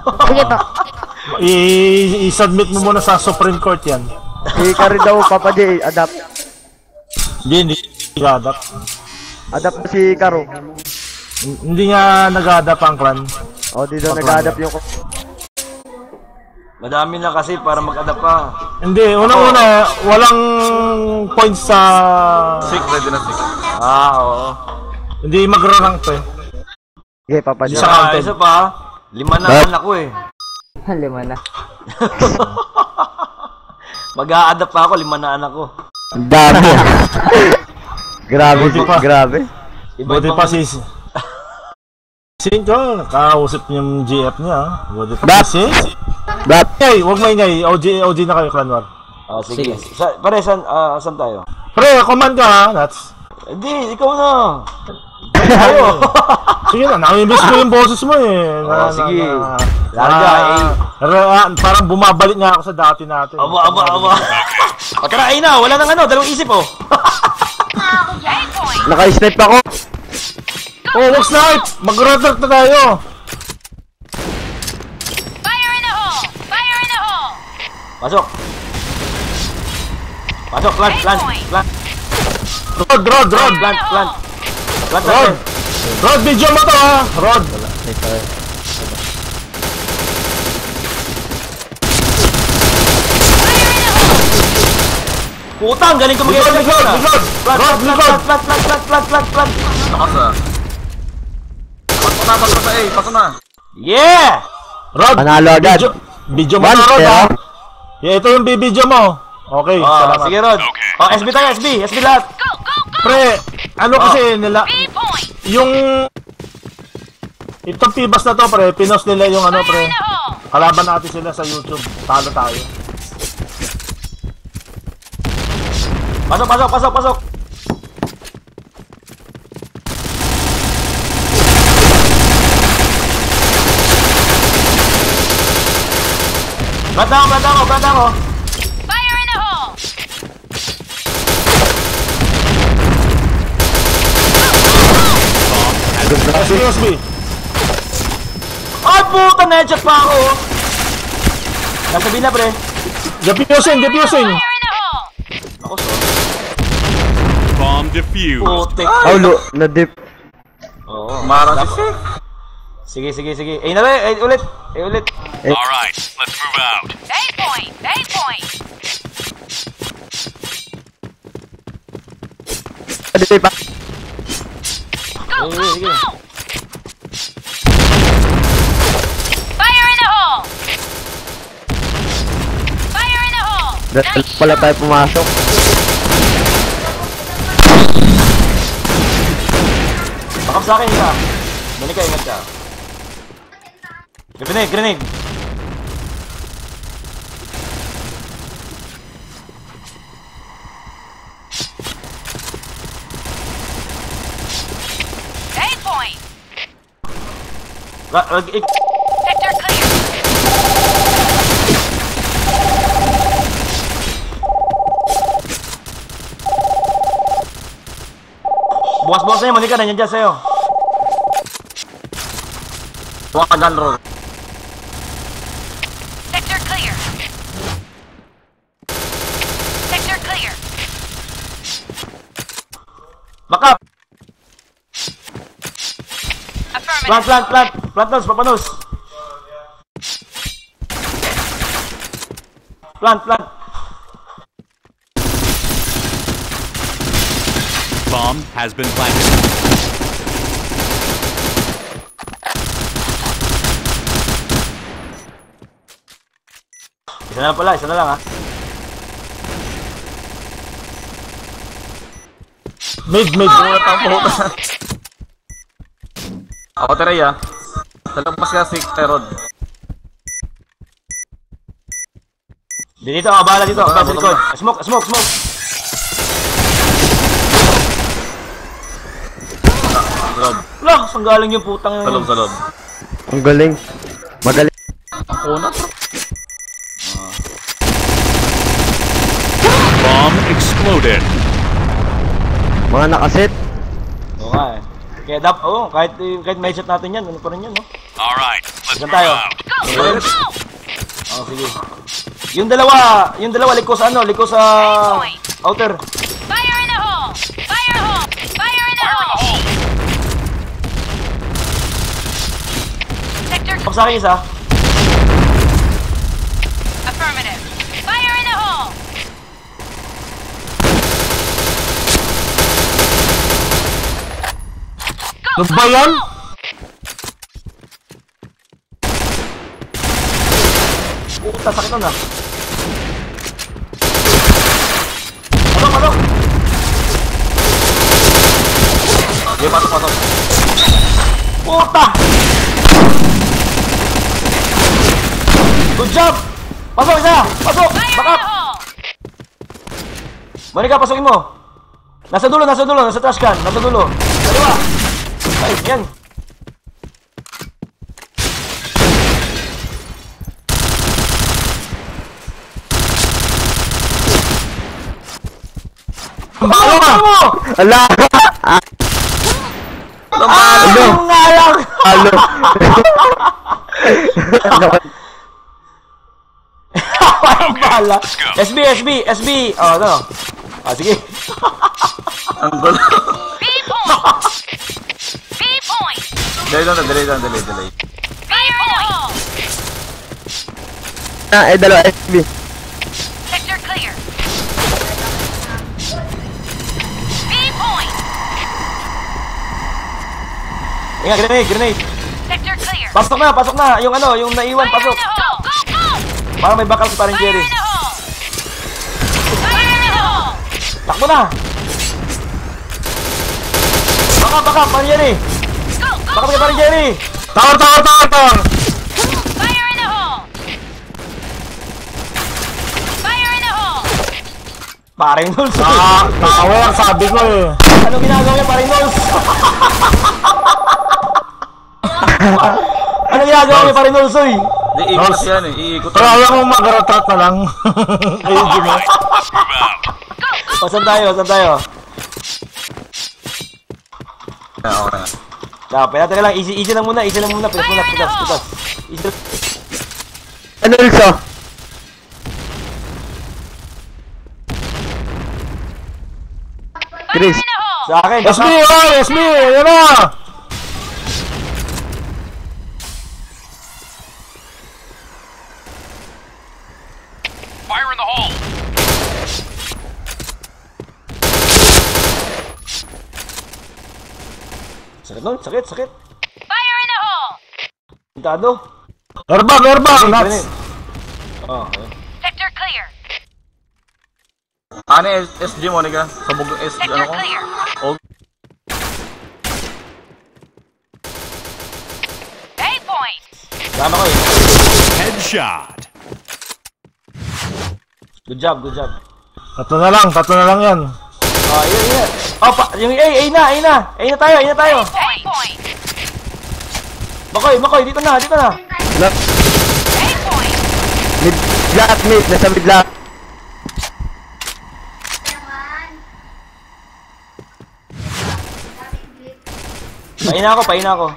Sige pa. I-submit mo muna sa Supreme Court yan. Hikari daw, Papa J, adapt. Hindi nag-adapt. Adapt na si Karo. Hindi nga nag-adapt ang clan. O, di daw nag-adapt yung... Madami na kasi para mag-adapt pa. Hindi, unang-una, walang points sa... Sick, ready na sick. Oo. Hindi mag-rank to eh. Sige, Papa J. Isa pa, 5 na anak ko eh. 5 na. Mag-a-adapt pa ako, 5 na anak ko. Dami. Grabe, grabe. Buti pa si... Sinjo, nakausap niya yung GF niya. Buti pa si... Hey, huwag maingay. OG na kayo, Clan War. Sige. Pare, saan tayo? Pre, command ka ha, Nats. Hindi, ikaw na. Tayo. Sige na, nakamiss ko yung boses mo eh. Sige. Larga, parang bumabalik nga ako sa dati natin. Aba. O tara, ayun na. Wala nang dalawang isip oh. Naka-snipe ako. Oh, wag snipe! Mag-rotate na tayo! Fire in the hole! Fire in the hole! Pasok, plant. Rod! Plant. Rod, video mo to ha! Rod! Putang, galing ko mag-i-edit. Rod! Plant. Lakas ah. Pasok na sa A, pasok na. Yeah! Rod! Panalo agad. Video mo na, Rod ha! Yeah, ito yung video mo. Okay, salamat. Sige, Rod. SB tayo, SB lahat. Pre, ano kasi nila... Yung... Itong Pibas na to, pre, pinost nila yung ano, pre. Kalaban natin sila sa YouTube. Talo tayo. Pasok. Plant ako. Fire in the hole! SB. Ay, puta, na-headshot pa ako. Nasabi na, pre. Defusing! Fire in the hole! Ako, so. Bomb defused. Putik. Na-dip. Oo. Marang si Sick. Sige. Na rin, ulit. Alright, let's move out. A point! Dip pa. Go! Sige. Fire in the hole! Fire in the hole! Dahil pala tayo pumasok. Bakap sa akin ka. Balik ka, ingat ka. Grenade. A point! Sector clear! Bukas na yun, Monica, nanyan dyan sa'yo. Huwag ka dyan, Rod. Sector clear! Sector clear! Bakap! Affirmative! Plant, papanos. Plant. Bomb has been planted. Isa na lang ha. Mid. Ako taray ah. Talagpas ka si Rod. Dito, bala dito. Bala sa likod. Smoke. Rod. Wala, saan galing yung putang yun? Sa loob. Ang galing. Magaling. Una. Bomb exploded. Mga nakaset. Oo nga eh. Kaya kahit may shot natin yan, ano pa rin yan, no? Alright, let's Saan tayo? Go! Go! Oh, sige. Yung dalawa liko sa outer. Fire in the hole! Fire hole! Fire in the hole! Sector Pag sa akin isa. affirmative. Fire in the hole! Ano ba yan? Puta, sakit nun ah. Pasok! Okay, pasok. Puta! Good job! Pasok isa! Pasok! Fire in Back the up! hole! Monica, pasukin mo! Nasa dulo, nasa trash can, nasa dulo. Daliwa! Ay, yan! Balo ka! Ala! Ano nga lang! Halo! Parang bala! SB! Oh, ano? Sige. Ang gulo. B point! B point! Delay. Fire in the hole! Dalawa SB. Sector clear. B point! Ingat, grenade! Sector clear. Pasok na! Yung naiwan, Fire pasok! in the hole! Go! Go! Para may bakal si parang Fire Jerry. in the hole! Fire in the hole! Takbo na! Baka, parang Jerry! Go! Baka Go! may parang Jerry! Tower! Fire in the hole! Fire in the hole! Paring Nulls! Tower, sabi ko eh. Anong ginagawa niya, paring Nulls? Anong ginagawa niya, paring Nulls, oy? Iikot kasi yan eh. Iikot. Pero ayaw mo mag-rotate na lang. Ayun, Jimmy. Let's move out. O, saan tayo? Okay na. Pwede lang, easy lang muna. Pitas. Easy lang. Ano ulso? Fire in Chris. the hole! Sa akin, SB! Yan na! Fire in the hole. Sakit nun, sakit. Fire in the hole! Pintado. Airbag! Nuts! Oh, okay. Sector clear. Ano yung SG Monica? Sabog yung SG Sector ano ko? clear. Og. A point! Tama ko eh. Headshot. Good job. Tatlo na lang yan. Oh, yun. Oh, yung A na tayo. A point! Makoy, dito na. Ano? A point! Mid, nasa mid lahat. Paina ako.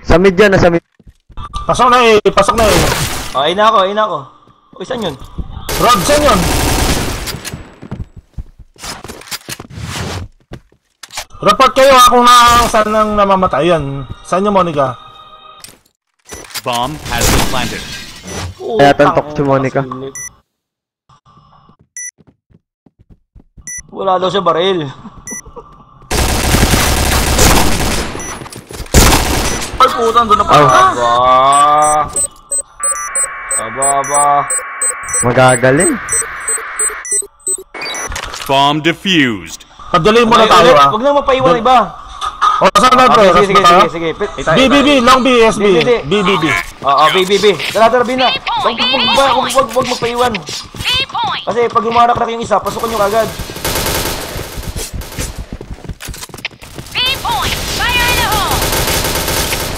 Sa mid yan, nasa mid. Pasok na eh. Oh, ayun ako. Uy, saan yun? Rod, saan yun? Report kayo ha kung saan nang namamatayan. Saan yung Monica? Bomb has been planted. Kaya tantok si Monica. Wala daw siya baril. Ay puta, doon na pa. Aba. Magagaling. Bomb defused. Padali mo na tayo ha. Huwag nang mapaiwan iba. O, saan na bro? Sige. BBB, long B, SB. Hindi. BBB. Oo, BBB. Tara, Bina. Huwag magpaiwan. B point! Kasi pag lumarak-rak yung isa, pasukan nyo kagad. B point! Fire in the hole!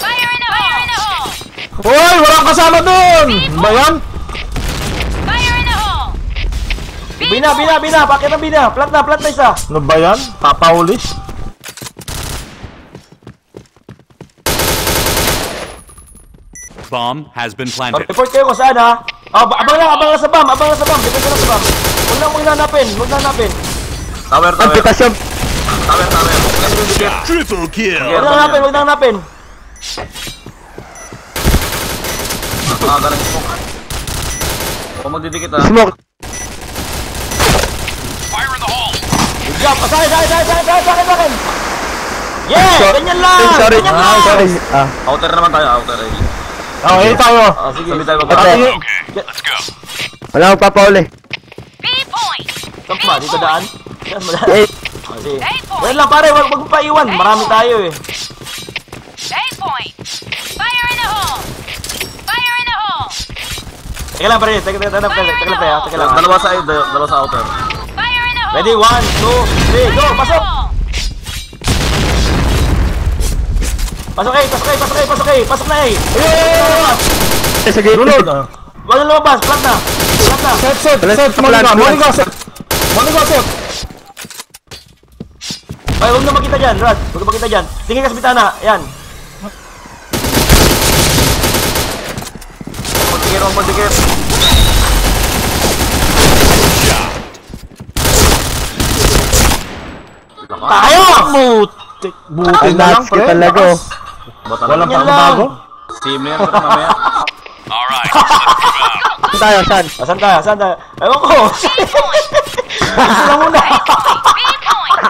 Fire in the hole! Hoy, walang kasama dun! Ba yan? Fire in the hole! Bina. Pakit na Bina. Plat na isa. Ano ba yan? Papaulis? Bomb has been planted. Report kayo kung saan ha. Abang lang sa bomb. Depende lang sa bomb. Huwag nanapin. Tower. Amputasyon. Tower. Triple kill. Huwag nanapin. Galang smoke. Huwag magdidikit ha. Smoke. Fire in the hole. Good job. Sa akin. Yeah! Ganyan lang! Sorry. Ganyan lang! Sorry. Outer naman tayo, outer A. Okay, tayo. Sige. Sabi tayo Okay. Okay, let's go. Wala akong papauli. B point. Saan ba? Dito daan? Yes, madaan. Eh, Sige. A point. Wait lang pare, wag mo pa iwan. Marami tayo eh. A point. Fire in the hole. Fire in the hole. Teka lang pare, teka lang. Dalawa sa outer. Fire in the hole. Ready? 1, 2, 3, go! Pasok! Pasok na eh! sa gate. Lunod. Wag na lumabas, flat na! Set. Monica, set. Ay, huwag na makita dyan, Rod. Huwag na makita dyan. Tingin ka sa bitana, yan. Magdikit. Tayo! Buti na lang, Nuts ka pre. talaga. Walang Yan pagbabago. Team na yan, pero mamaya. Alright, let's move out. Saan tayo? Saan? Saan tayo? Ewan ko! Gusto lang muna! B point.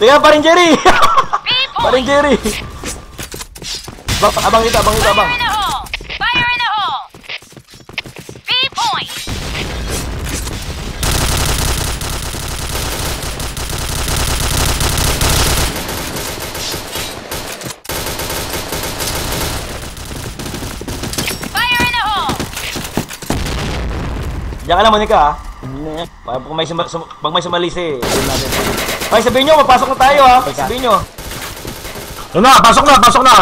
Tingnan pa rin, Jerry! B Pa rin, point. Jerry! Abang ito. Fire in the hole. Fire in the hole. B point. Fire in the hole. Diyan ka lang, Monica, ha? Pag may sumalisi, yun natin. Okay, sabihin nyo, magpasok na tayo, ha? Sabihin nyo. Yun na, pasok na.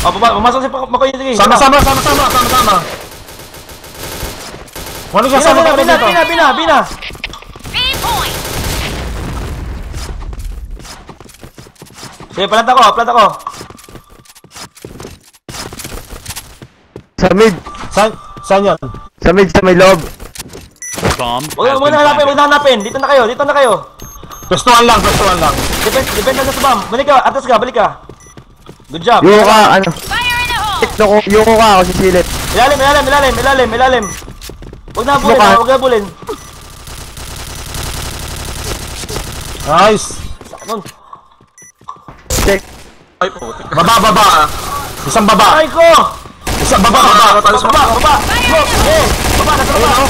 O, pumasok si Makoy, sige. Sama. Monica, sama ka rin dito. Bina! B point. Sige, plant ako. Sa mid. Saan yan? Sa mid, sa may loob. Bomb has Huwag been na planted. hanapin. Dito na kayo. Pwestuhan lang. Depende na sa bomb. Balik ka, atas ka, balik ka. Good job. Yuko ka, Fire in the hole. Yuko ka ako sisilip. Ilalim. Huwag na bulin. Nice. Nun. Check. Ay, putik. Baba. Isang baba. Ay ko! Baba. Baba! Go! Yeah! Baba, nasa baba!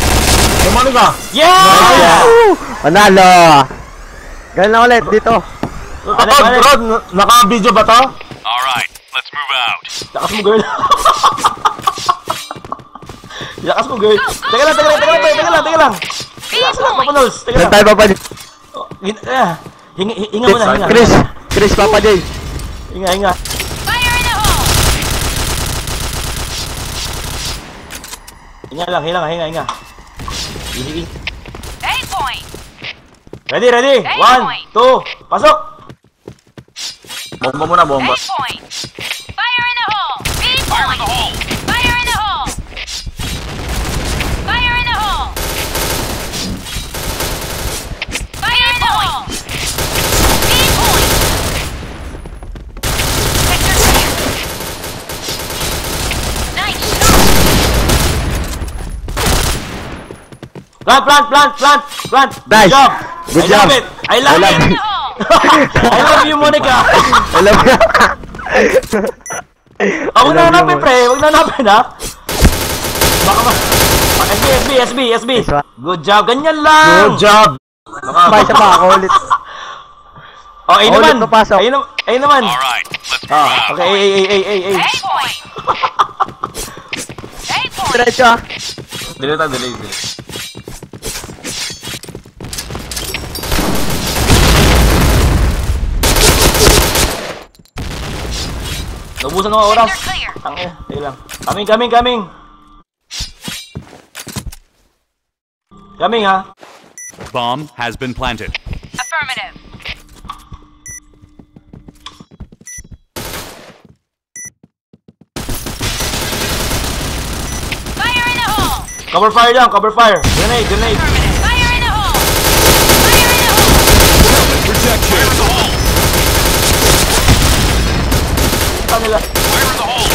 Hey, Monica. Yeah! Panalo. Ganun lang ulit, dito. Rod, naka-video ba to? Alright, let's move out. Lakas mo, girl. Lakas mo, girl. Teka lang. Lakas lang, Papa Nolls. Teka Saan lang. tayo, Papa J? Hinga muna. Chris, Papa J. Hinga. Fire in the hole. Hinga lang, hinga. Easy. A point. Ready? 1, 2, pasok! Bomba muna, bomba. A point. Fire in the hole. B point. Fire in the hole. Fire in the hole. Fire in the hole. B point. Sector clear. Nice shot. Plant! Nice. I Good job. love it! I love Fire in it! the hole. I love you, Monica! Alam mo. Huwag na hanapin, pre! Huwag na hanapin, ha? Baka ma... SB! Good job! Ganyan lang! Good job. Sabay sa baka ulit. Oh, ayun Ulit naman! papasok. Ayun naman! Alright, let's move out. Okay, ay! A point. A point. Diretso ah. Delay. Naubusan ng oras! Sector clear. Tangina, tayo lang. Coming! Coming, ha? Bomb has been planted. Affirmative. Cover fire lang, cover fire. Grenade, grenade. Fire in the hole! Fire in the hole! Fire in the hole! Saan nila? Fire in the hole!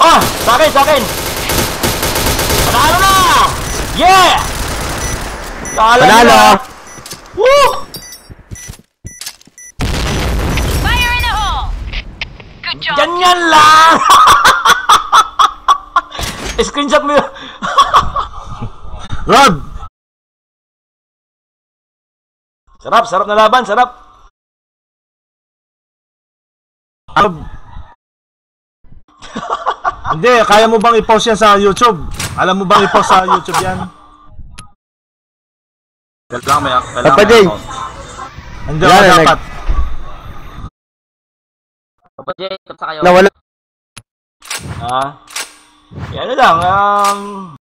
Ah! Sa akin, sa akin! Panalo na! Yeah! Panalo! Woo! Fire in the hole! Good job! Ganyan lang! Screenshot mo yun. Rob! Sarap, sarap na laban, sarap. Rob! Hindi, kaya mo bang i-post yan sa YouTube? Alam mo bang i-post sa YouTube yan? Kailangan Papa Jay. Hindi Wala ako na, dapat. Papa Jay, tapos kayo. Nawala. Ah. Ano lang,